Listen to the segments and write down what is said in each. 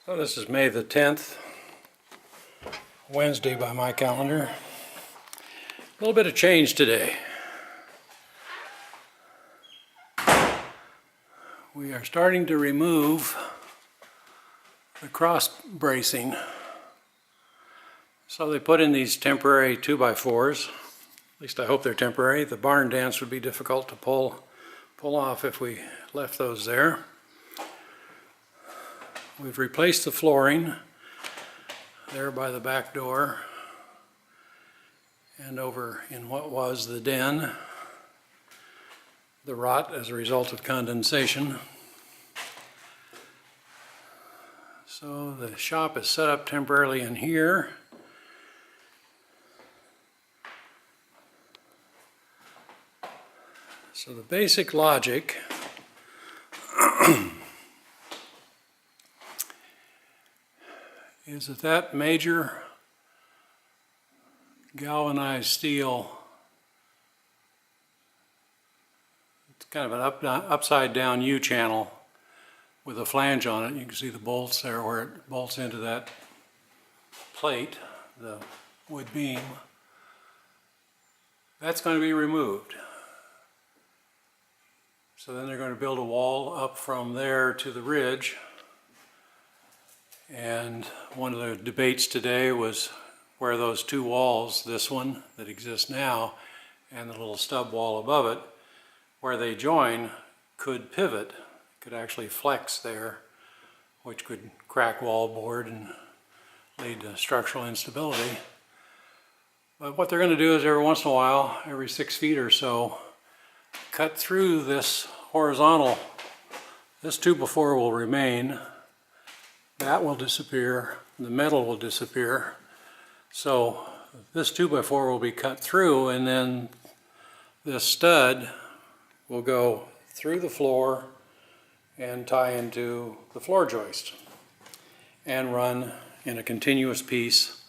So this is May the 10th, Wednesday by my calendar. A little bit of change today. We are starting to remove the cross bracing. So they put in these temporary 2x4s. At least I hope they're temporary. The barn dance would be difficult to pull off if we left those there. We've replaced the flooring there by the back door and over in what was the den, the rot as a result of condensation. So the shop is set up temporarily in here. So the basic logic is that major galvanized steel, it's kind of an upside down U-channel with a flange on it. You can see the bolts there where it bolts into that plate, the wood beam. That's going to be removed. So then they're going to build a wall up from there to the ridge. And one of the debates today was where those two walls, this one that exists now and the little stub wall above it, where they join could pivot, could actually flex there, which could crack wallboard and lead to structural instability. But what they're going to do is every once in a while, every 6 feet or so, cut through this horizontal. This 2x4 will remain. That will disappear, the metal will disappear. So this 2x4 will be cut through, and then this stud will go through the floor and tie into the floor joist and run in a continuous piece,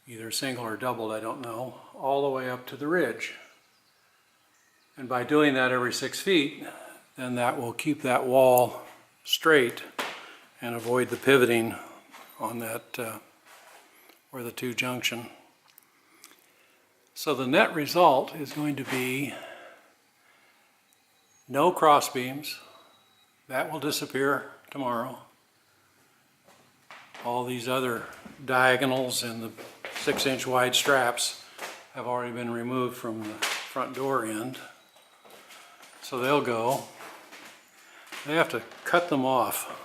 either single or doubled, I don't know, all the way up to the ridge. And by doing that every 6 feet, then that will keep that wall straight and avoid the pivoting on that where the two junction. So the net result is going to be no cross beams. That will disappear tomorrow. All these other diagonals and the 6-inch wide straps have already been removed from the front door end. So they'll go. They have to cut them off.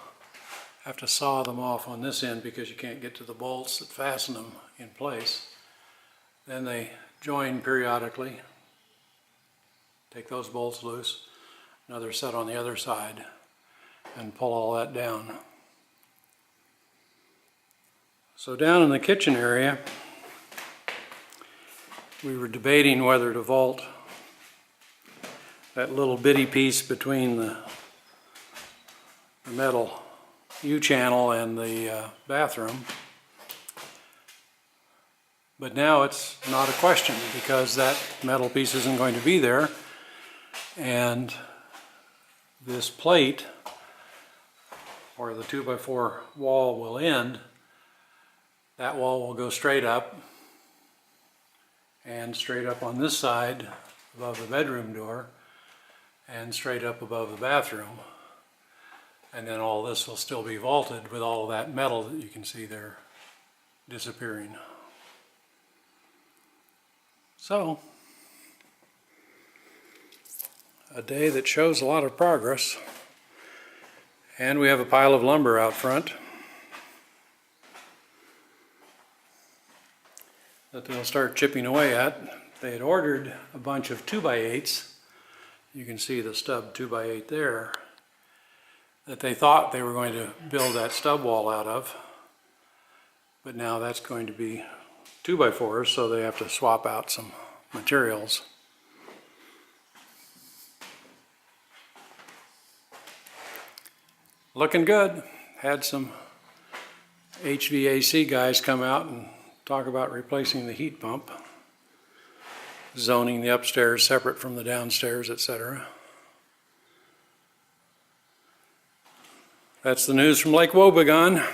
Have to saw them off on this end because you can't get to the bolts that fasten them in place. Then they join periodically. Take those bolts loose. Another set on the other side and pull all that down. So down in the kitchen area, we were debating whether to vault that little bitty piece between the metal U-channel and the bathroom. But now it's not a question because that metal piece isn't going to be there, and this plate where the 2x4 wall will end, that wall will go straight up and straight up on this side above the bedroom door and straight up above the bathroom. And then all this will still be vaulted with all of that metal that you can see there disappearing. So, a day that shows a lot of progress. And we have a pile of lumber out front that they'll start chipping away at. They had ordered a bunch of 2x8s. You can see the stub 2x8 there, that they thought they were going to build that stub wall out of, but now that's going to be 2x4s, so they have to swap out some materials. Looking good. Had some HVAC guys come out and talk about replacing the heat pump, zoning the upstairs separate from the downstairs, etc. That's the news from Lake Wobegon.